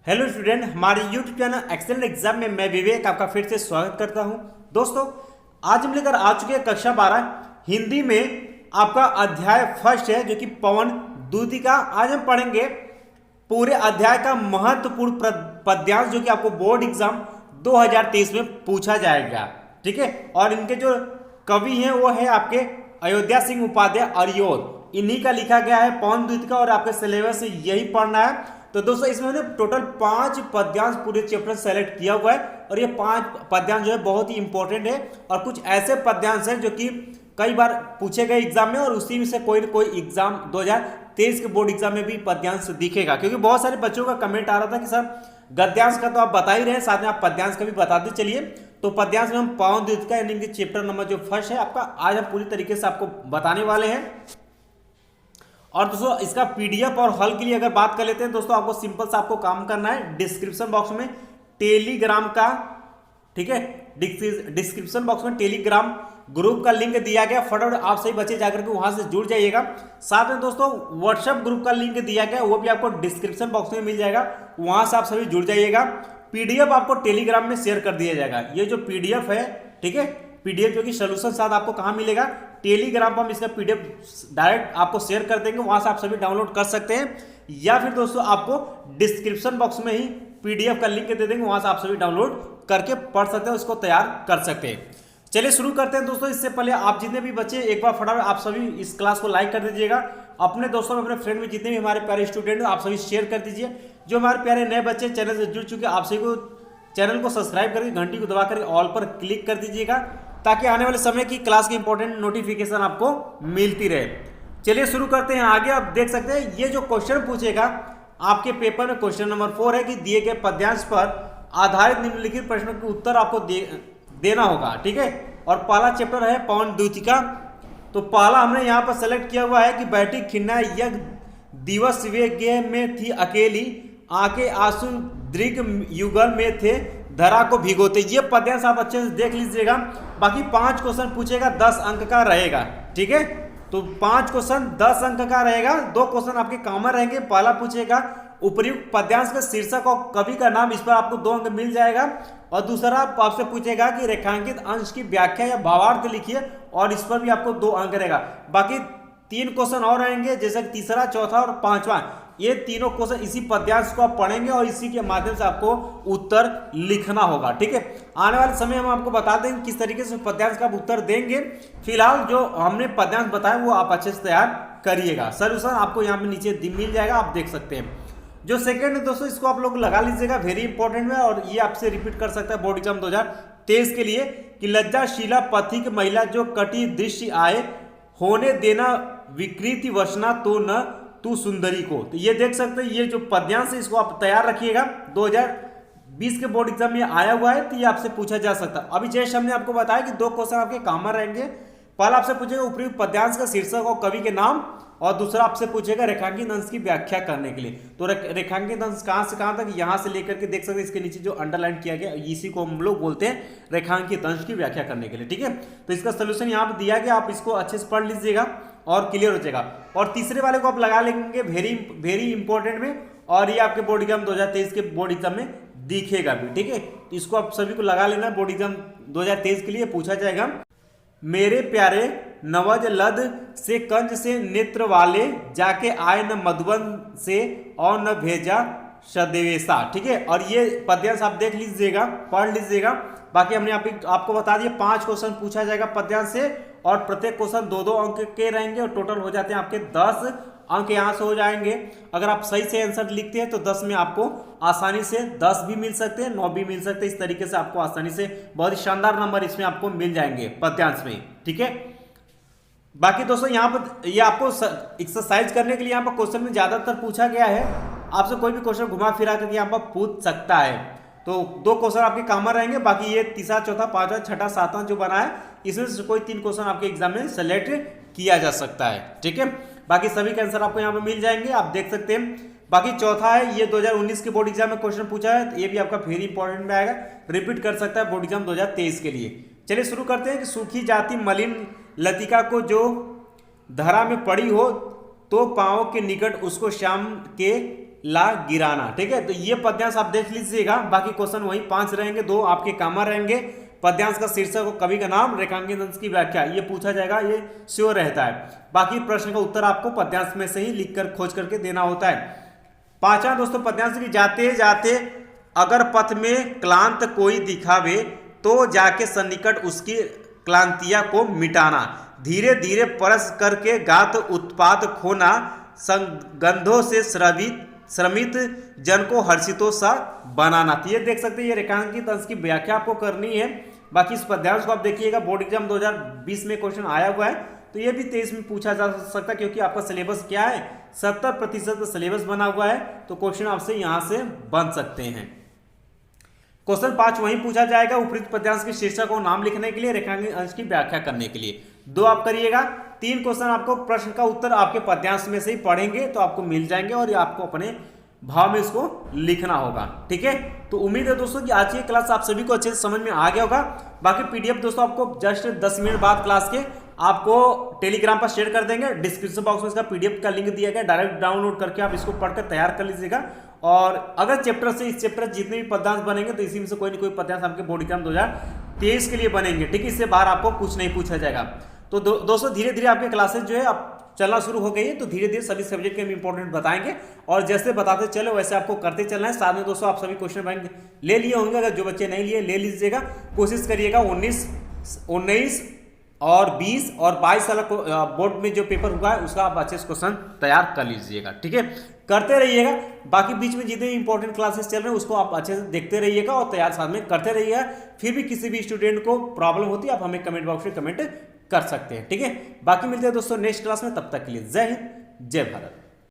Hello student, हमारे YouTube channel excellent exam में मैं विवेक आपका फिर से स्वागत करता हूं। दोस्तों, आज हम लेकर आ चुके हैं कक्षा 12 हिंदी में आपका अध्याय फर्स्ट है जो कि पवन द्वितीय का। आज हम पढ़ेंगे पूरे अध्याय का महत्वपूर्ण पद्यांश जो कि आपको बोर्ड एग्जाम 2023 में पूछा जाएगा। ठीक है, और इनके जो कवि हैं वो है आपके अयोध्या सिंह उपाध्याय अरियोद, इन्हीं का लिखा गया है पवन द्वितीय का, और आपके सिलेबस से यही पढ़ना है। तो दोस्तों, इसमें मैंने टोटल 5 पद्यांश पूरे चैप्टर सेलेक्ट किया हुआ है, और ये 5 पद्यांश जो है बहुत ही इंपॉर्टेंट है, और कुछ ऐसे पद्यांश हैं जो कि कई बार पूछे गए एग्जाम में, और उसी में से कोई न कोई एग्जाम 2023 के बोर्ड एग्जाम में भी पद्यांश दिखेगा। क्योंकि बहुत सारे बच्चों का कमेंट आ रहा था कि सर गद्यांश का तो आप बता ही रहे हैं, साथ में आप पद्यांश का भी बताते चलिए। तो पद्यांश में हम पवन द्वितीय का यानी कि चैप्टर नंबर जो फर्स्ट है आपका, आज हम पूरी तरीके से आपको बताने वाले हैं। और दोस्तों, इसका पीडीएफ और हल के लिए अगर बात कर लेते हैं दोस्तों, आपको सिंपल सा आपको काम करना है, डिस्क्रिप्शन बॉक्स में टेलीग्राम का, ठीक है, डिस्क्रिप्शन बॉक्स में टेलीग्राम ग्रुप का लिंक दिया गया। फटाफट आप सही बच्चे जाकर के वहां से जुड़ जाइएगा। साथ में दोस्तों व्हाट्सएप ग्रुप का लिंक दिया गया, वो भी आपको डिस्क्रिप्शन बॉक्स में मिल जाएगा, वहां से आप सभी जुड़ जाइएगा। पीडीएफ आपको टेलीग्राम में शेयर कर दिया जाएगा। ये जो पीडीएफ है, ठीक है, पीडीएफ जो कि सोल्यूशन साथ आपको कहाँ मिलेगा, टेलीग्राम पर हम इसका पीडीएफ डायरेक्ट आपको शेयर कर देंगे, वहां से आप सभी डाउनलोड कर सकते हैं, या फिर दोस्तों आपको डिस्क्रिप्शन बॉक्स में ही पीडीएफ का लिंक दे देंगे, वहां से आप सभी डाउनलोड करके पढ़ सकते हैं, उसको तैयार कर सकते हैं। चलिए शुरू करते हैं दोस्तों। इससे पहले आप जितने भी बच्चे, एक बार फटाफट आप सभी इस क्लास को लाइक कर दीजिएगा, अपने दोस्तों में, अपने फ्रेंड में जितने भी हमारे प्यारे स्टूडेंट हैं आप सभी शेयर कर दीजिए। जो हमारे प्यारे नए बच्चे चैनल से जुड़ चुके हैं, आप सभी को चैनल को सब्सक्राइब करके घंटी को दबा करके ऑल पर क्लिक कर दीजिएगा, ताकि आने वाले समय की क्लास की इंपॉर्टेंट नोटिफिकेशन आपको मिलती रहे। चलिए शुरू करते हैं। आगे आप देख सकते हैं ये जो क्वेश्चन पूछेगा आपके पेपर में, क्वेश्चन नंबर 4 है कि दिए गए पद्यांश पर आधारित निम्नलिखित प्रश्नों के उत्तर आपको देना होगा। ठीक है, और पहला चैप्टर है पवन द्वितीय का। तो पहला हमने यहाँ पर सेलेक्ट किया हुआ है कि बैठी खिन्ना यज्ञ दिवस वे गेह में थी अकेली, आके आंसू दृग युगल में थे धरा को भिगोते। ये पद्यांश आप अच्छे से देख लीजिएगा। बाकी 5 क्वेश्चन पूछेगा, 10 अंक का रहेगा। ठीक है, तो 5 क्वेश्चन 10 अंक का रहेगा। 2 क्वेश्चन आपके कॉमन रहेंगे। पहला पूछेगा उपर्युक्त पद्यांश का शीर्षक और कवि का नाम, इस पर आपको 2 अंक मिल जाएगा। और दूसरा आपसे पूछेगा कि रेखांकित अंश की व्याख्या या भावार्थ लिखिए, और इस पर भी आपको 2 अंक रहेगा। बाकी 3 क्वेश्चन और रहेंगे, जैसे तीसरा, चौथा और 5वां। ये तीनों क्वेश्चन इसी पद्यांश को आप पढ़ेंगे, और इसी के माध्यम से आपको उत्तर लिखना होगा। ठीक है, आने वाले समय हम आपको बता देंगे किस तरीके से पद्यांश का आप उत्तर देंगे। फिलहाल जो हमने पद्यांश बताया वो आप अच्छे से तैयार करिएगा। सॉल्यूशन आपको यहाँ पे नीचे मिल जाएगा, आप देख सकते हैं। जो सेकंड है दोस्तों, इसको आप लोग लगा लीजिएगा, वेरी इंपॉर्टेंट है, और ये आपसे रिपीट कर सकता है बोर्ड एग्जाम 2023 के लिए कि लज्जाशीला पथिक महिला जो कटी दृश्य आए, होने देना विकृति वसना तो न तू सुंदरी को। तो ये देख सकते हैं, ये जो पद्यांश है इसको आप तैयार रखिएगा। 2020 के बोर्ड एग्जाम में आया हुआ है, तो ये आपसे पूछा जा सकता है। अभी जैसे हमने आपको बताया कि 2 क्वेश्चन आपके कॉमन रहेंगे। पहला आपसे पूछेगा उपयुक्त पद्यांश का शीर्षक और कवि के नाम, और दूसरा आपसे पूछेगा रेखांकित अंश की व्याख्या करने के लिए। तो रेखांकित अंश कहां से कहां तक, यहां से लेकर के देख सकते हैं, इसके नीचे जो अंडरलाइन किया गया इसी को हम लोग बोलते हैं रेखांकित अंश की व्याख्या करने के लिए। ठीक है, तो इसका सोल्यूशन यहाँ पे दिया गया, आप इसको अच्छे से पढ़ लीजिएगा और क्लियर हो जाएगा। और तीसरे वाले को आप लगा लेंगे वेरी इंपॉर्टेंट में, और ये आपके बोर्ड एग्जाम 2023 के बोर्ड एग्जाम में दिखेगा भी। ठीक है, इसको आप सभी को लगा लेना, बोर्ड एग्जाम 2023 के लिए पूछा जाएगा। मेरे प्यारे नवज लद से कंज से नेत्र वाले, जाके आए न मधुबन से और न भेजा सदेवेशा। ठीक है, और ये पद्यांश आप देख लीजिएगा, पढ़ लीजिएगा। बाकी हमने आपको बता दिया 5 क्वेश्चन पूछा जाएगा पद्यांश से, और प्रत्येक क्वेश्चन 2-2 अंक के रहेंगे, और टोटल हो जाते हैं आपके 10 अंक यहाँ से हो जाएंगे। अगर आप सही से आंसर लिखते हैं तो 10 में आपको आसानी से 10 भी मिल सकते हैं, 9 भी मिल सकते हैं। इस तरीके से आपको आसानी से बहुत ही शानदार नंबर इसमें आपको मिल जाएंगे पद्यांश में। ठीक है, बाकी दोस्तों यहाँ पर ये आपको एक्सरसाइज करने के लिए यहाँ पर क्वेश्चन में ज्यादातर पूछा गया है, आपसे कोई भी क्वेश्चन घुमा फिरा करके यहाँ पर पूछ सकता है। तो 2 क्वेश्चन आपके कॉमन रहेंगे, बाकी ये तीसरा, चौथा, 5वां, 6ठा, 7वां जो बना है, इसमें से कोई 3 क्वेश्चन आपके एग्जाम में सेलेक्ट किया जा सकता है। ठीक है, बाकी सभी के आंसर आपको यहाँ पे मिल जाएंगे, आप देख सकते हैं। बाकी चौथा है, ये 2019 के बोर्ड एग्जाम में क्वेश्चन पूछा है, तो ये भी आपका वेरी इंपॉर्टेंट में आएगा, रिपीट कर सकता है बोर्ड एग्जाम 2023 के लिए। चलिए शुरू करते हैं कि सूखी जाति मलिन लतिका को जो धरा में पड़ी हो, तो पांव के निकट उसको शाम के ला गिराना। ठीक है, तो ये पद्यांश आप देख लीजिएगा। बाकी क्वेश्चन वही 5 रहेंगे, 2 आपके कॉमन रहेंगे। पद्यांश का शीर्षक और कवि का नाम, रेखांकित अंश की व्याख्या, ये पूछा जाएगा, ये श्योर रहता है। बाकी प्रश्न का उत्तर आपको पद्यांश में से ही लिखकर खोज करके देना होता है। 5वां दोस्तों पद्यांश की, जाते जाते अगर पथ में क्लांत कोई दिखावे तो जाके सन्निकट उसकी क्लांतिया को मिटाना। धीरे धीरे परस करके गात उत्पात खोना। संगंधों से श्रमित जन को हर्षितों सा बनाना। तो ये देख सकते हैं, ये रेखांकित अंश की व्याख्या आपको करनी है। बाकी इस पद्यांश को आप देखिएगा, बोर्ड एग्जाम 2020 में क्वेश्चन आया हुआ है, तो ये भी 23 में पूछा जा सकता है, क्योंकि आपका सिलेबस क्या है, 70% सिलेबस बना हुआ है, तो क्वेश्चन आपसे यहां से बन सकते हैं। क्वेश्चन 5 वहीं पूछा जाएगा, उपयुक्त पद्यांश के शीर्षक और नाम लिखने के लिए, रेखांकित अंश की व्याख्या करने के लिए। 2 आप करिएगा। 3 क्वेश्चन आपको प्रश्न का उत्तर आपके पद्यांश में से ही पढ़ेंगे तो आपको मिल जाएंगे, और ये आपको अपने भाव में इसको लिखना होगा। ठीक है, तो उम्मीद है दोस्तों कि आज की क्लास आप सभी को अच्छे से समझ में आ गया होगा। बाकी पीडीएफ दोस्तों आपको जस्ट 10 मिनट बाद क्लास के आपको टेलीग्राम पर शेयर कर देंगे। डिस्क्रिप्शन बॉक्स में इसका पीडीएफ का लिंक दिया गया, डायरेक्ट डाउनलोड करके आप इसको पढ़कर तैयार कर लीजिएगा। और अगर चैप्टर से इस चैप्टर जितने भी पद्यांश बनेंगे तो इसी में से कोई ना कोई पद्यांश आपके बोर्ड एग्जाम 2023 के लिए बनेंगे। ठीक है, इससे बाहर आपको कुछ नहीं पूछा जाएगा। तो दोस्तों धीरे धीरे आपके क्लासेस जो है अब चलना शुरू हो गई है, तो धीरे धीरे सभी सब्जेक्ट के हम इंपॉर्टेंट बताएंगे, और जैसे बताते चले वैसे आपको करते चलना है। साथ में दोस्तों आप सभी क्वेश्चन बैंक ले लिए होंगे, अगर जो बच्चे नहीं लिए ले लीजिएगा। कोशिश करिएगा 19 और 20 और 22 साल बोर्ड में जो पेपर हुआ है उसका आप अच्छे से क्वेश्चन तैयार कर लीजिएगा। ठीक है, करते रहिएगा। बाकी बीच में जितने इंपॉर्टेंट क्लासेस चल रहे हैं उसको आप अच्छे से देखते रहिएगा और तैयार साथ में करते रहिएगा। फिर भी किसी भी स्टूडेंट को प्रॉब्लम होती है आप हमें कमेंट बॉक्स में कमेंट कर सकते हैं। ठीक है, बाकी मिलते हैं दोस्तों नेक्स्ट क्लास में, तब तक के लिए जय हिंद, जय भारत।